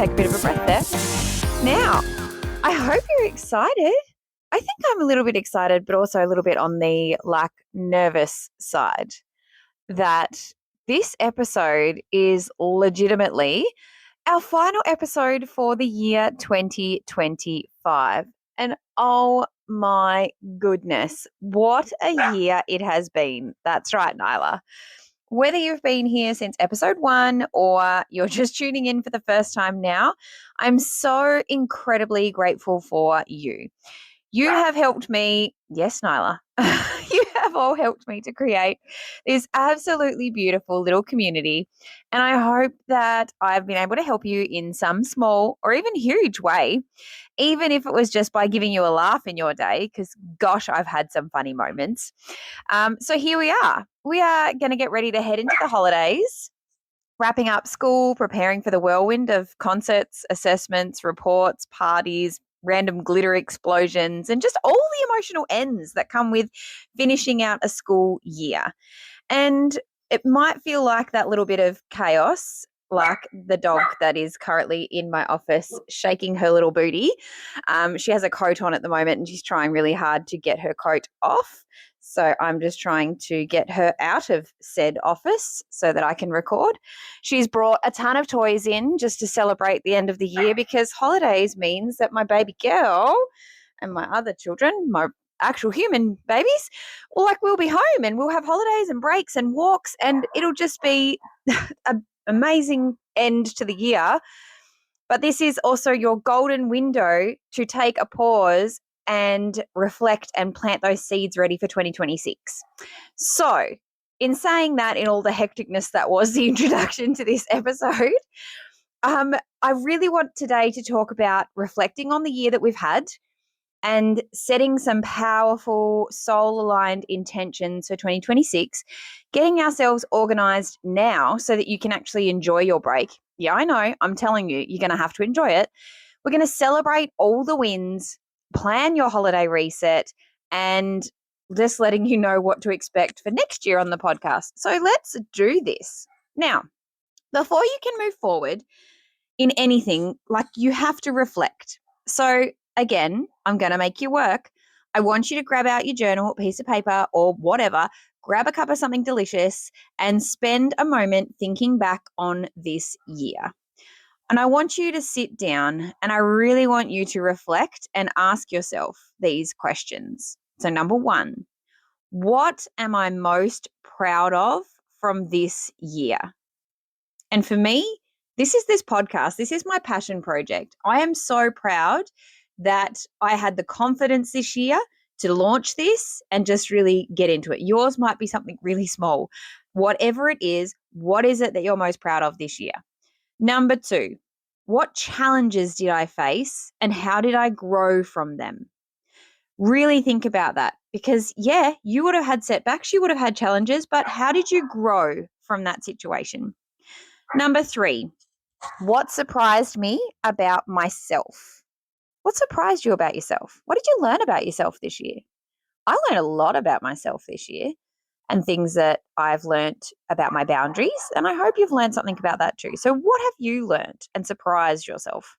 take a bit of a breath there. Now, I hope you're excited. I think I'm a little bit excited, but also a little bit on the nervous side that this episode is legitimately our final episode for the year 2025. And oh my goodness, what a year it has been. That's right, Nyla. Whether you've been here since episode 1 or you're just tuning in for the first time now, I'm so incredibly grateful for you. You have helped me, yes, Nyla, you have all helped me to create this absolutely beautiful little community. And I hope that I've been able to help you in some small or even huge way, even if it was just by giving you a laugh in your day, because gosh, I've had some funny moments. So here we are. We are going to get ready to head into the holidays, wrapping up school, preparing for the whirlwind of concerts, assessments, reports, parties, random glitter explosions, and just all the emotional ends that come with finishing out a school year. And it might feel like that little bit of chaos, like the dog that is currently in my office shaking her little booty. She has a coat on at the moment and she's trying really hard to get her coat off. So I'm just trying to get her out of said office so that I can record. She's brought a ton of toys in just to celebrate the end of the year because holidays means that my baby girl and my other children, my actual human babies, we'll be home and we'll have holidays and breaks and walks and it'll just be an amazing end to the year. But this is also your golden window to take a pause and reflect and plant those seeds ready for 2026. So, in saying that, in all the hecticness that was the introduction to this episode, I really want today to talk about reflecting on the year that we've had and setting some powerful soul-aligned intentions for 2026, getting ourselves organized now so that you can actually enjoy your break. Yeah, I know, I'm telling you, you're going to have to enjoy it. We're going to celebrate all the wins, plan your holiday reset, and just letting you know what to expect for next year on the podcast. So let's do this. Now, before you can move forward in anything, you have to reflect. So again, I'm going to make you work. I want you to grab out your journal, piece of paper, or whatever, grab a cup of something delicious, and spend a moment thinking back on this year. And I want you to sit down and I really want you to reflect and ask yourself these questions. So, number 1, what am I most proud of from this year? And for me, this is this podcast. This is my passion project. I am so proud that I had the confidence this year to launch this and just really get into it. Yours might be something really small. Whatever it is, what is it that you're most proud of this year? Number 2, what challenges did I face and how did I grow from them? Really think about that because, yeah, you would have had setbacks, you would have had challenges, but how did you grow from that situation? Number 3, what surprised me about myself? What surprised you about yourself? What did you learn about yourself this year? I learned a lot about myself this year and things that I've learned about my boundaries. And I hope you've learned something about that too. So what have you learned and surprised yourself?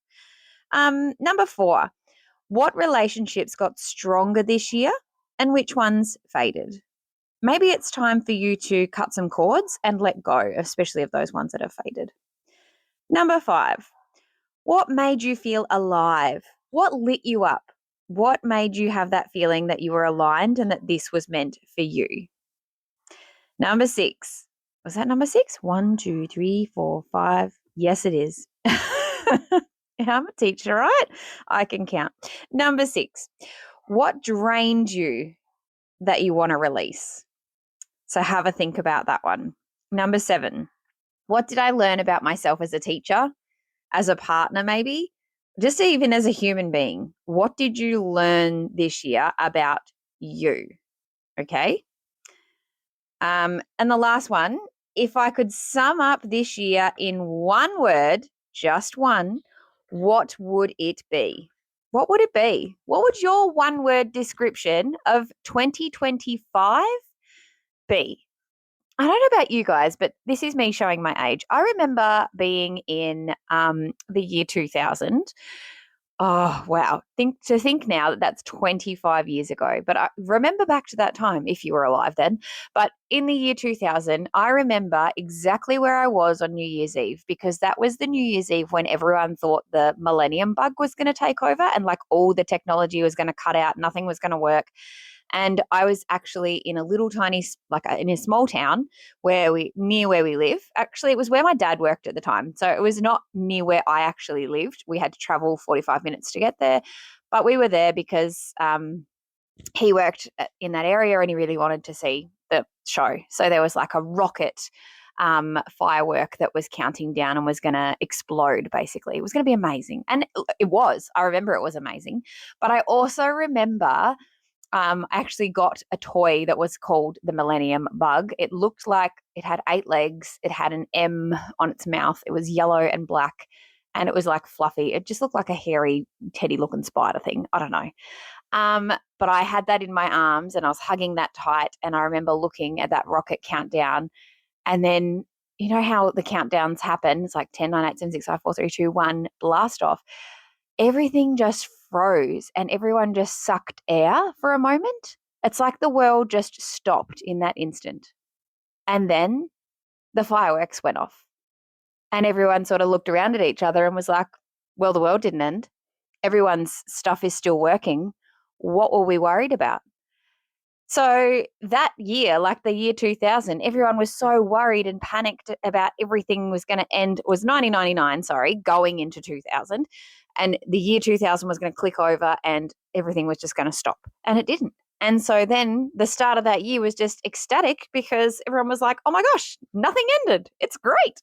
Number 4, what relationships got stronger this year and which ones faded? Maybe it's time for you to cut some cords and let go, especially of those ones that have faded. Number 5, what made you feel alive? What lit you up? What made you have that feeling that you were aligned and that this was meant for you? Number 6. Was that number 6? 1, 2, 3, 4, 5. Yes, it is. I'm a teacher, right? I can count. Number 6. What drained you that you want to release? So have a think about that one. Number 7. What did I learn about myself as a teacher, as a partner maybe, just even as a human being? What did you learn this year about you? Okay. And the last one, if I could sum up this year in one word, just one, what would it be? What would it be? What would your one word description of 2025 be? I don't know about you guys, but this is me showing my age. I remember being in the year 2000. Oh, wow. Think now that that's 25 years ago. But I remember back to that time if you were alive then. But in the year 2000, I remember exactly where I was on New Year's Eve because that was the New Year's Eve when everyone thought the millennium bug was going to take over and like all the technology was going to cut out, nothing was going to work. And I was actually in a little tiny, in a small town near where we live. Actually, it was where my dad worked at the time. So it was not near where I actually lived. We had to travel 45 minutes to get there. But we were there because he worked in that area and he really wanted to see the show. So there was like a rocket firework that was counting down and was going to explode, basically. It was going to be amazing. And it was. I remember it was amazing. But I also remember I actually got a toy that was called the Millennium Bug. It looked like it had 8 legs. It had an M on its mouth. It was yellow and black, and it was like fluffy. It just looked like a hairy, teddy-looking spider thing. I don't know. But I had that in my arms, and I was hugging that tight. And I remember looking at that rocket countdown, and then you know how the countdowns happen. It's like 10, 9, 8, 7, 6, 5, 4, 3, 2, 1, blast off. Everything just froze and everyone just sucked air for a moment. It's like the world just stopped in that instant. And then the fireworks went off and everyone sort of looked around at each other and was like, well, the world didn't end. Everyone's stuff is still working. What were we worried about? So that year, like the year 2000, everyone was so worried and panicked about everything was going to end. It was 1999, sorry, going into 2000. And the year 2000 was going to click over and everything was just going to stop. And it didn't. And so then the start of that year was just ecstatic because everyone was like, oh my gosh, nothing ended. It's great.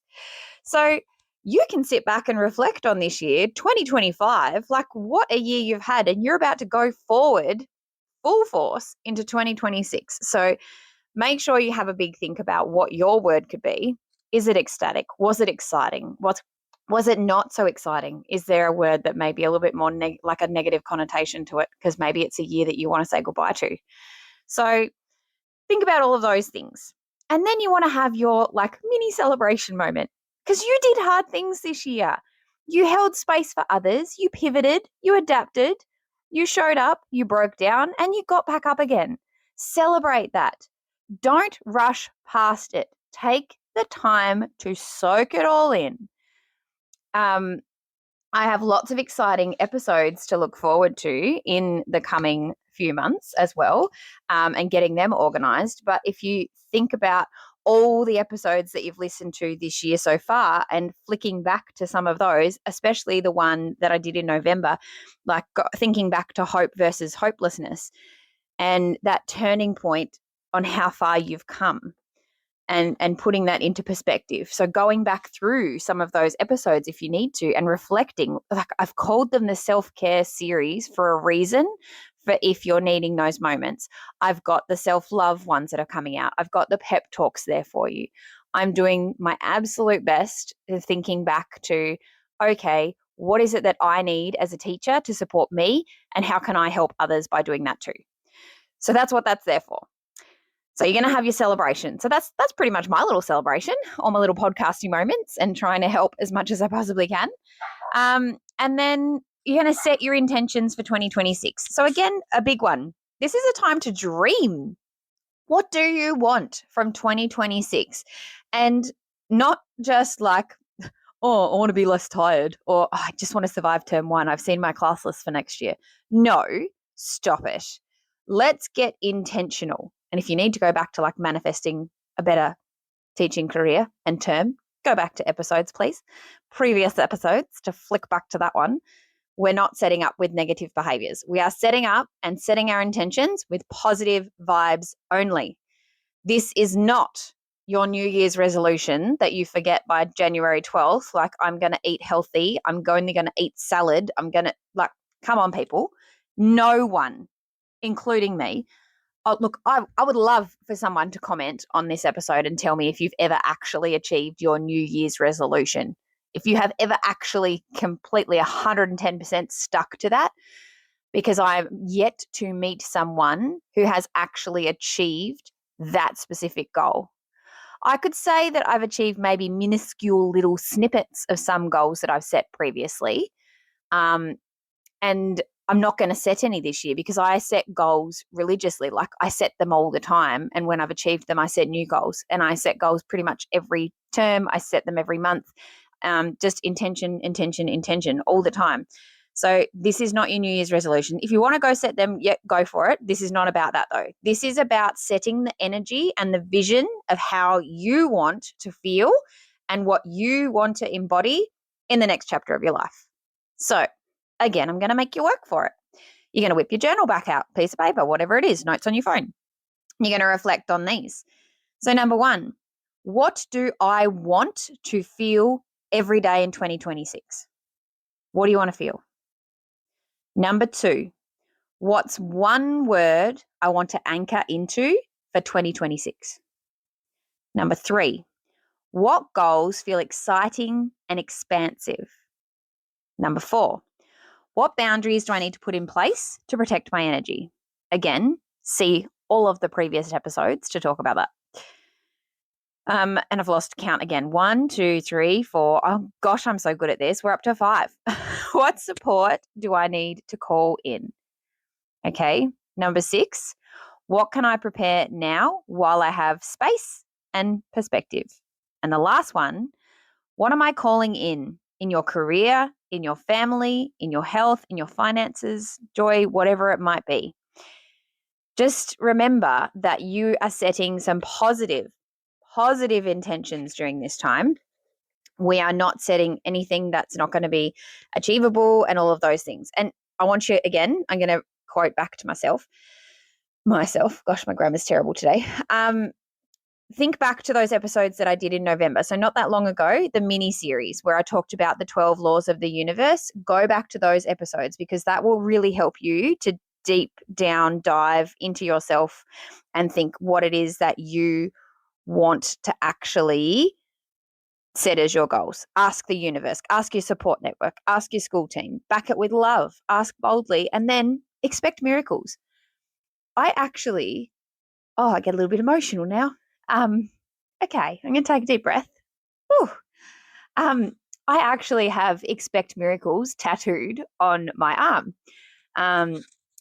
So you can sit back and reflect on this year, 2025, like what a year you've had, and you're about to go forward full force into 2026. So make sure you have a big think about what your word could be. Is it ecstatic? Was it exciting? Was it not so exciting? Is there a word that may be a little bit more like a negative connotation to it because maybe it's a year that you want to say goodbye to? So think about all of those things. And then you want to have your like mini celebration moment because you did hard things this year. You held space for others, you pivoted, you adapted, you showed up, you broke down, and you got back up again. Celebrate that. Don't rush past it. Take the time to soak it all in. I have lots of exciting episodes to look forward to in the coming few months as well, and getting them organized. But if you think about all the episodes that you've listened to this year so far and flicking back to some of those, especially the one that I did in November, like thinking back to hope versus hopelessness and that turning point on how far you've come. And putting that into perspective. So going back through some of those episodes if you need to and reflecting, like I've called them the self-care series for a reason, for if you're needing those moments. I've got the self-love ones that are coming out. I've got the pep talks there for you. I'm doing my absolute best thinking back to, okay, what is it that I need as a teacher to support me and how can I help others by doing that too? So that's what that's there for. So you're going to have your celebration. So that's pretty much my little celebration, all my little podcasting moments and trying to help as much as I possibly can. And then you're going to set your intentions for 2026. So again, a big one. This is a time to dream. What do you want from 2026? And not just like, oh, I want to be less tired or oh, I just want to survive term 1. I've seen my class list for next year. No, stop it. Let's get intentional. And if you need to go back to like manifesting a better teaching career and term, go back to episodes, please. Previous episodes to flick back to that one. We're not setting up with negative behaviors. We are setting up and setting our intentions with positive vibes only. This is not your New Year's resolution that you forget by January 12th. Like, I'm going to eat healthy. I'm only going to eat salad. I'm going to, like, come on, people. No one, including me. Oh, look, I would love for someone to comment on this episode and tell me if you've ever actually achieved your New Year's resolution. If you have ever actually completely 110% stuck to that, because I'm yet to meet someone who has actually achieved that specific goal. I could say that I've achieved maybe minuscule little snippets of some goals that I've set previously. And I'm not going to set any this year because I set goals religiously. Like I set them all the time. And when I've achieved them, I set new goals. And I set goals pretty much every term. I set them every month. Just intention, intention, intention all the time. So this is not your New Year's resolution. If you want to go set them, yeah, go for it. This is not about that though. This is about setting the energy and the vision of how you want to feel and what you want to embody in the next chapter of your life. So again, I'm going to make you work for it. You're going to whip your journal back out, piece of paper, whatever it is, notes on your phone. You're going to reflect on these. So number 1, what do I want to feel every day in 2026? What do you want to feel? Number 2, what's one word I want to anchor into for 2026? Number 3, what goals feel exciting and expansive? Number 4, what boundaries do I need to put in place to protect my energy? Again, see all of the previous episodes to talk about that. And I've lost count again. 1, 2, 3, 4. Oh gosh, I'm so good at this. We're up to 5. What support do I need to call in? Okay. Number 6, what can I prepare now while I have space and perspective? And the last one, what am I calling in your career, in your family, in your health, in your finances, joy, whatever it might be? Just remember that you are setting some positive intentions during this time. We are not setting anything that's not going to be achievable and all of those things. And I want you, again, I'm going to quote back to myself. Gosh, my grammar's terrible today. Think back to those episodes that I did in November. So not that long ago, the mini series where I talked about the 12 laws of the universe. Go back to those episodes because that will really help you to deep down dive into yourself and think what it is that you want to actually set as your goals. Ask the universe, ask your support network, ask your school team, back it with love, ask boldly, and then expect miracles. I get a little bit emotional now. Okay, I'm going to take a deep breath. Whew. I actually have expect miracles tattooed on my arm.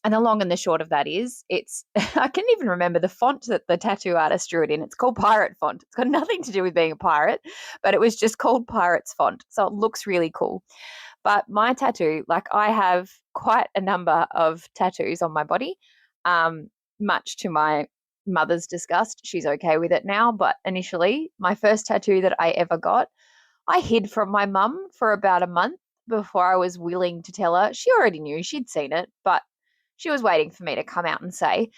And the long and the short of that is I can't even remember the font that the tattoo artist drew it in. It's called pirate font. It's got nothing to do with being a pirate, but it was just called pirate's font. So it looks really cool. But my tattoo, like I have quite a number of tattoos on my body, much to my mother's disgust. She's okay with it now. But initially, my first tattoo that I ever got, I hid from my mum for about a month before I was willing to tell her. She already knew, she'd seen it, but she was waiting for me to come out and say.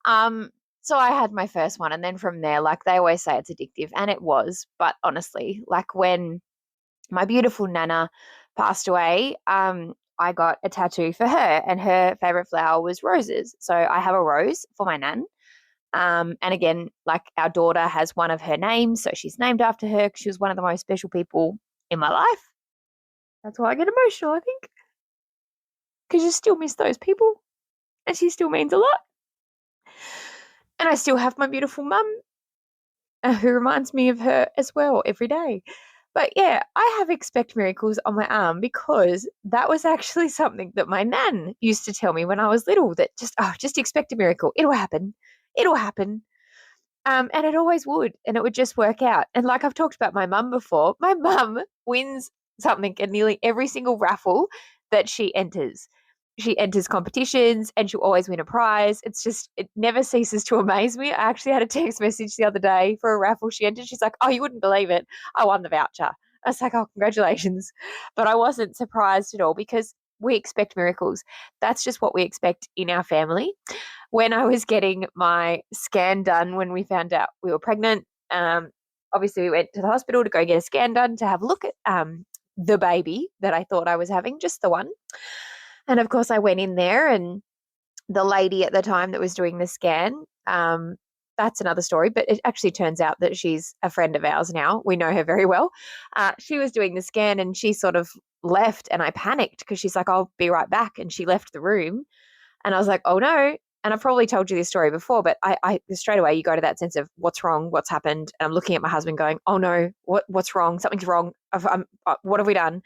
So I had my first one. And then from there, like they always say it's addictive, and it was. But honestly, like when my beautiful Nana passed away, I got a tattoo for her, and her favorite flower was roses. So I have a rose for my Nan. And again, like our daughter has one of her names, so she's named after her because she was one of the most special people in my life. That's why I get emotional, I think, because you still miss those people, and she still means a lot. And I still have my beautiful mum, who reminds me of her as well every day. But yeah, I have expect miracles on my arm because that was actually something that my nan used to tell me when I was little, that just expect a miracle. It'll happen. It'll happen. And it always would, and it would just work out. And like I've talked about my mum before, my mum wins something in nearly every single raffle that she enters. She enters competitions and she'll always win a prize. It never ceases to amaze me. I actually had a text message the other day for a raffle she entered. She's like, "Oh, you wouldn't believe it. I won the voucher." I was like, "Oh, congratulations." But I wasn't surprised at all because we expect miracles. That's just what we expect in our family. When I was getting my scan done, when we found out we were pregnant, obviously we went to the hospital to go get a scan done to have a look at the baby that I thought I was having, just the one. And of course I went in there, and the lady at the time that was doing the scan, that's another story, but it actually turns out that she's a friend of ours now. We know her very well. She was doing the scan and she sort of left, and I panicked because she's like, "I'll be right back." And she left the room. And I was like, "Oh no, and I've probably told you this story before, but I straight away you go to that sense of what's wrong, what's happened, and I'm looking at my husband going, oh no, what's wrong? Something's wrong. What have we done?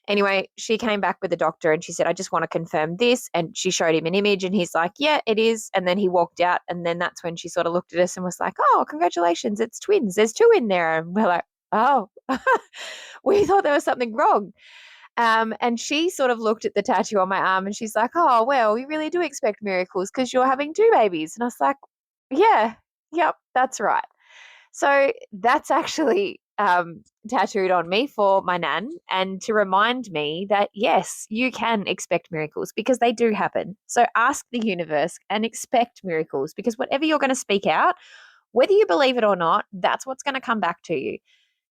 Anyway, she came back with the doctor and she said, I just want to confirm this. And she showed him an image and he's like, yeah, it is. And then he walked out. And then that's when she sort of looked at us and was like, oh, congratulations, it's twins. There's two in there. And we're like, oh, we thought there was something wrong. And she sort of looked at the tattoo on my arm and she's like, oh, well, we really do expect miracles because you're having two babies. And I was like, yeah, yep, that's right. So that's actually tattooed on me for my nan and to remind me that, yes, you can expect miracles because they do happen. So ask the universe and expect miracles because whatever you're going to speak out, whether you believe it or not, that's what's going to come back to you.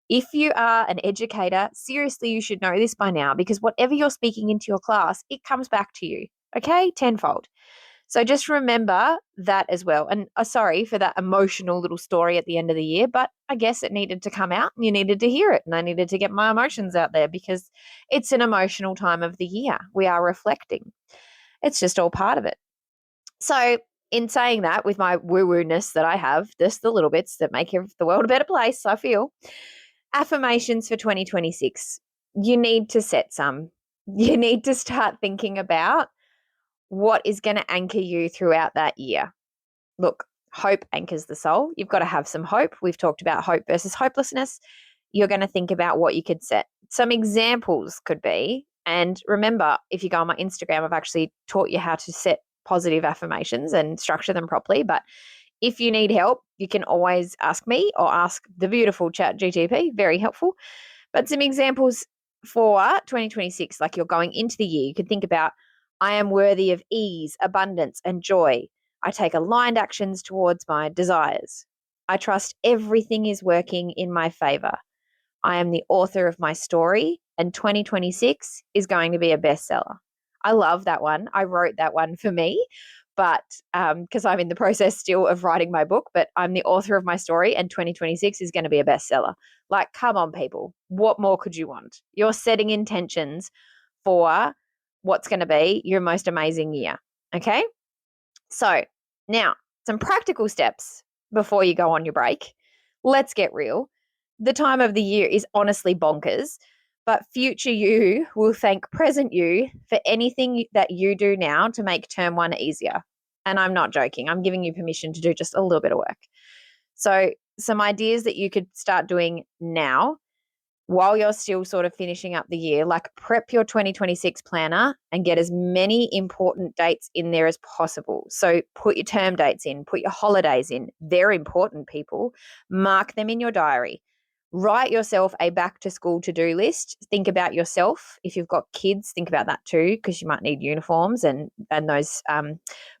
If you are an educator, seriously, you should know this by now because whatever you're speaking into your class, it comes back to you, okay? Tenfold. So just remember that as well. And sorry for that emotional little story at the end of the year, but I guess it needed to come out and you needed to hear it. And I needed to get my emotions out there because it's an emotional time of the year. We are reflecting. It's just all part of it. So in saying that, with my woo-woo-ness that I have, just the little bits that make the world a better place, I feel, affirmations for 2026. You need to set some. You need to start thinking about what is going to anchor you throughout that year. Look, hope anchors the soul. You've got to have some hope. We've talked about hope versus hopelessness. You're going to think about what you could set. Some examples could be, and remember, if you go on my Instagram, I've actually taught you how to set positive affirmations and structure them properly. But if you need help, you can always ask me or ask the beautiful Chat GTP. Very helpful. But some examples for 2026, like you're going into the year, you could think about, I am worthy of ease, abundance, and joy. I take aligned actions towards my desires. I trust everything is working in my favor. I am the author of my story, and 2026 is going to be a bestseller. I love that one. I wrote that one for me, but because I'm in the process still of writing my book, but I'm the author of my story, and 2026 is going to be a bestseller. Like, come on, people. What more could you want? You're setting intentions for what's going to be your most amazing year. Okay. So now some practical steps before you go on your break. Let's get real. The time of the year is honestly bonkers, but future you will thank present you for anything that you do now to make term one easier. And I'm not joking. I'm giving you permission to do just a little bit of work. So some ideas that you could start doing now while you're still sort of finishing up the year, like prep your 2026 planner and get as many important dates in there as possible. So put your term dates in, put your holidays in. They're important, people. Mark them in your diary. Write yourself a back to school to-do list. Think about yourself. If you've got kids, think about that too, because you might need uniforms and those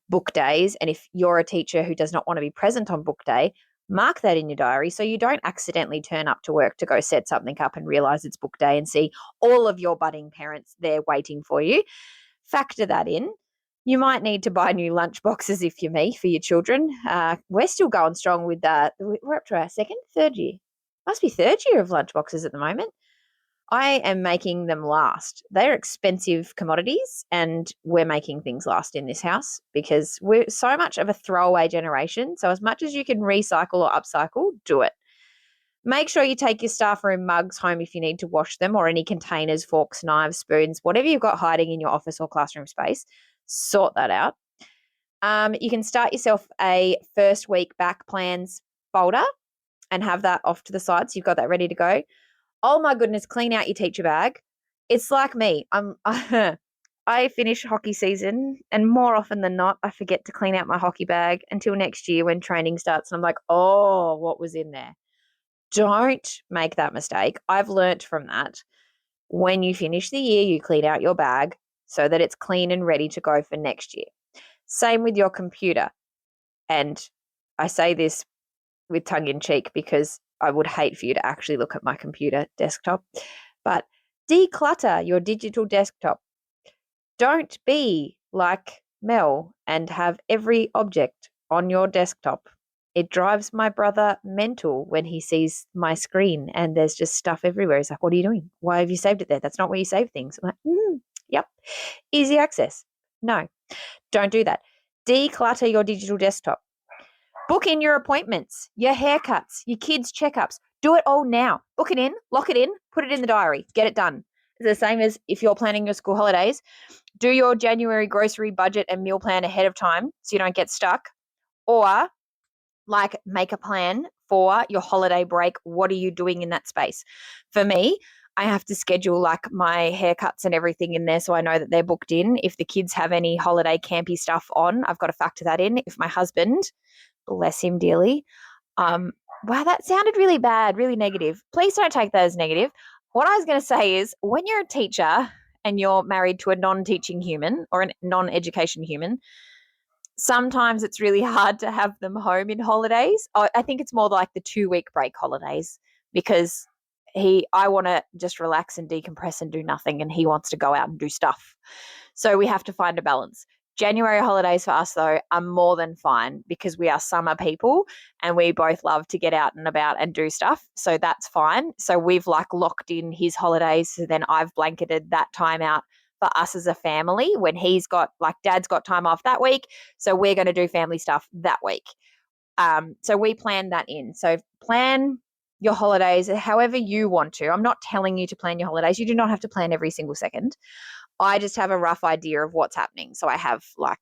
book days. And if you're a teacher who does not want to be present on book day, mark that in your diary so you don't accidentally turn up to work to go set something up and realize it's book day and see all of your budding parents there waiting for you. Factor that in. You might need to buy new lunch boxes if you're me for your children. We're still going strong with that. We're up to our third year. Must be third year of lunch boxes at the moment. I am making them last. They're expensive commodities and we're making things last in this house because we're so much of a throwaway generation. So as much as you can recycle or upcycle, do it. Make sure you take your staff room mugs home if you need to wash them or any containers, forks, knives, spoons, whatever you've got hiding in your office or classroom space. Sort that out. You can start yourself a first week back plans folder and have that off to the side so you've got that ready to go. Oh my goodness, clean out your teacher bag. It's like me. I finish hockey season and more often than not, I forget to clean out my hockey bag until next year when training starts. And I'm like, oh, what was in there? Don't make that mistake. I've learnt from that. When you finish the year, you clean out your bag so that it's clean and ready to go for next year. Same with your computer. And I say this with tongue in cheek because I would hate for you to actually look at my computer desktop, but declutter your digital desktop. Don't be like Mel and have every object on your desktop. It drives my brother mental when he sees my screen and there's just stuff everywhere. He's like, what are you doing? Why have you saved it there? That's not where you save things. I'm like, yep. Easy access. No, don't do that. Declutter your digital desktop. Book in your appointments, your haircuts, your kids' checkups. Do it all now. Book it in, lock it in, put it in the diary, get it done. It's the same as if you're planning your school holidays. Do your January grocery budget and meal plan ahead of time so you don't get stuck. Or like make a plan for your holiday break. What are you doing in that space? For me, I have to schedule like my haircuts and everything in there so I know that they're booked in. If the kids have any holiday campy stuff on, I've got to factor that in. If my husband, bless him dearly, wow, that sounded really bad, really negative. Please don't take that as negative. What I was going to say is when you're a teacher and you're married to a non-teaching human or a non-education human, sometimes it's really hard to have them home in holidays. I think it's more like the 2-week break holidays because I want to just relax and decompress and do nothing, and he wants to go out and do stuff. So we have to find a balance. January holidays for us, though, are more than fine because we are summer people and we both love to get out and about and do stuff. So that's fine. So we've like locked in his holidays. So then I've blanketed that time out for us as a family when he's got like dad's got time off that week. So we're going to do family stuff that week. So we plan that in. So plan your holidays however you want to. I'm not telling you to plan your holidays. You do not have to plan every single second. I just have a rough idea of what's happening. So I have like,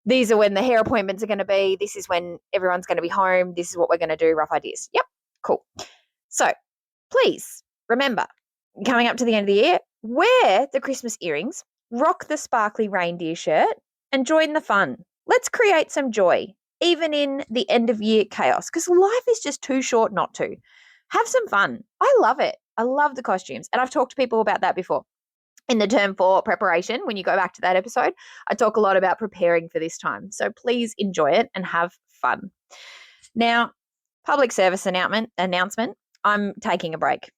these are when the hair appointments are going to be. This is when everyone's going to be home. This is what we're going to do, rough ideas. Yep, cool. So please remember, coming up to the end of the year, wear the Christmas earrings, rock the sparkly reindeer shirt, and join the fun. Let's create some joy, even in the end of year chaos, because life is just too short not to. Have some fun. I love it. I love the costumes. And I've talked to people about that before. In the term for preparation, when you go back to that episode, I talk a lot about preparing for this time. So please enjoy it and have fun. Now, public service announcement, I'm taking a break.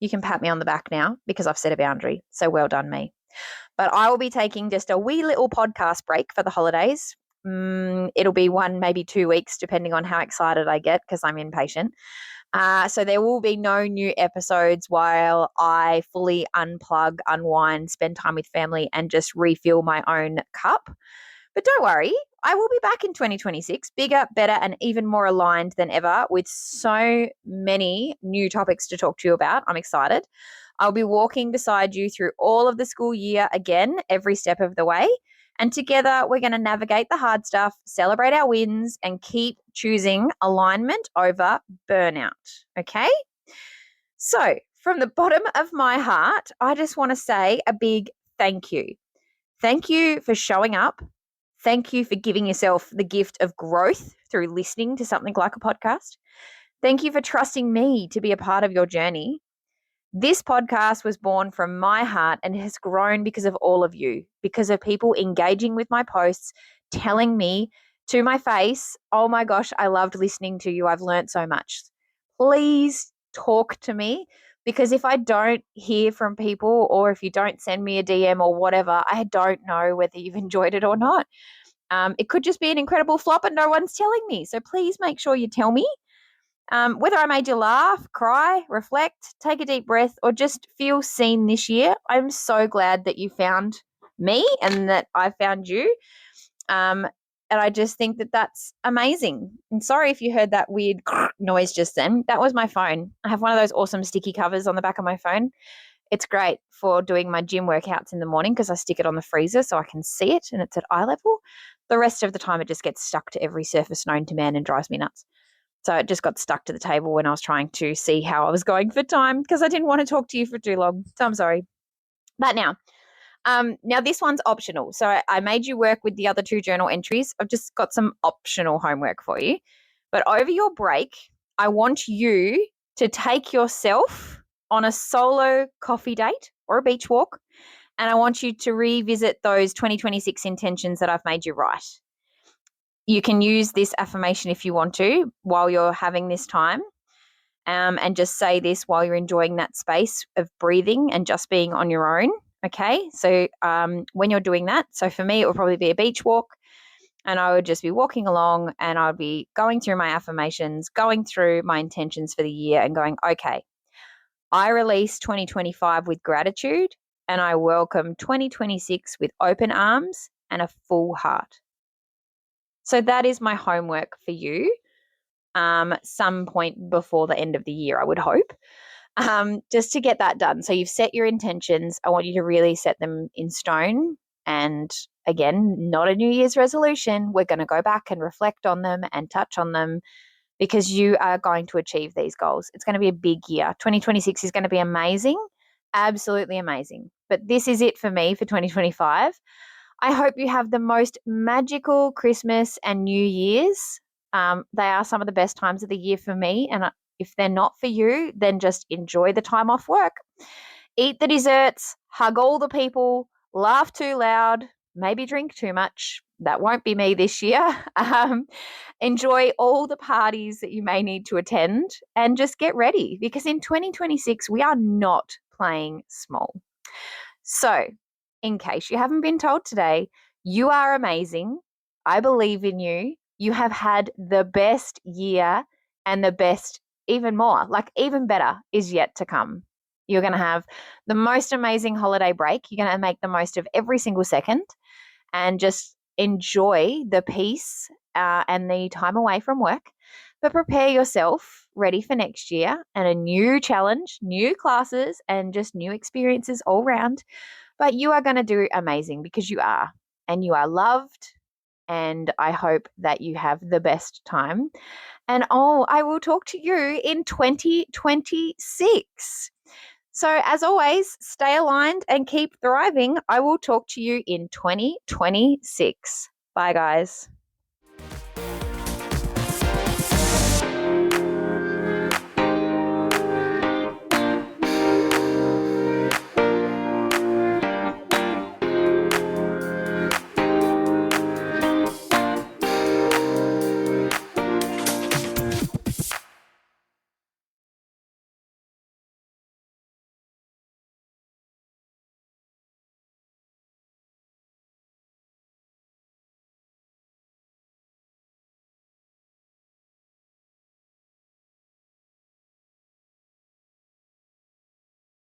You can pat me on the back now because I've set a boundary. So well done, me. But I will be taking just a wee little podcast break for the holidays. It'll be 1, maybe 2 weeks, depending on how excited I get because I'm impatient. So there will be no new episodes while I fully unplug, unwind, spend time with family, and just refill my own cup. But don't worry, I will be back in 2026, bigger, better, and even more aligned than ever with so many new topics to talk to you about. I'm excited. I'll be walking beside you through all of the school year again, every step of the way. And together, we're going to navigate the hard stuff, celebrate our wins, and keep choosing alignment over burnout. Okay? So, from the bottom of my heart, I just want to say a big thank you. Thank you for showing up. Thank you for giving yourself the gift of growth through listening to something like a podcast. Thank you for trusting me to be a part of your journey. This podcast was born from my heart and has grown because of all of you, because of people engaging with my posts, telling me to my face, oh my gosh, I loved listening to you. I've learned so much. Please talk to me because if I don't hear from people or if you don't send me a DM or whatever, I don't know whether you've enjoyed it or not. It could just be an incredible flop and no one's telling me. So please make sure you tell me. Whether I made you laugh, cry, reflect, take a deep breath, or just feel seen this year, I'm so glad that you found me and that I found you. And I just think that that's amazing. And sorry if you heard that weird noise just then. That was my phone. I have one of those awesome sticky covers on the back of my phone. It's great for doing my gym workouts in the morning because I stick it on the freezer so I can see it and it's at eye level. The rest of the time, it just gets stuck to every surface known to man and drives me nuts. So it just got stuck to the table when I was trying to see how I was going for time because I didn't want to talk to you for too long. So I'm sorry. But now this one's optional. So I made you work with the other 2 journal entries. I've just got some optional homework for you. But over your break, I want you to take yourself on a solo coffee date or a beach walk. And I want you to revisit those 2026 intentions that I've made you write. You can use this affirmation if you want to while you're having this time and just say this while you're enjoying that space of breathing and just being on your own. Okay, so when you're doing that, so for me, it would probably be a beach walk and I would just be walking along and I'd be going through my affirmations, going through my intentions for the year and going, okay, I release 2025 with gratitude and I welcome 2026 with open arms and a full heart. So that is my homework for you. Some point before the end of the year, I would hope, just to get that done. So you've set your intentions. I want you to really set them in stone. And again, not a New Year's resolution. We're going to go back and reflect on them and touch on them because you are going to achieve these goals. It's going to be a big year. 2026 is going to be amazing, absolutely amazing. But this is it for me for 2025. I hope you have the most magical Christmas and New Year's. They are some of the best times of the year for me. And if they're not for you, then just enjoy the time off work. Eat the desserts, hug all the people, laugh too loud, maybe drink too much. That won't be me this year. Enjoy all the parties that you may need to attend and just get ready because in 2026, we are not playing small. So, in case you haven't been told today, you are amazing. I believe in you. You have had the best year and the best, even more, like even better is yet to come. You're going to have the most amazing holiday break. You're going to make the most of every single second and just enjoy the peace and the time away from work. But prepare yourself ready for next year and a new challenge, new classes, and just new experiences all round. But you are going to do amazing because you are, and you are loved. And I hope that you have the best time. And I will talk to you in 2026. So, as always, stay aligned and keep thriving. I will talk to you in 2026. Bye, guys.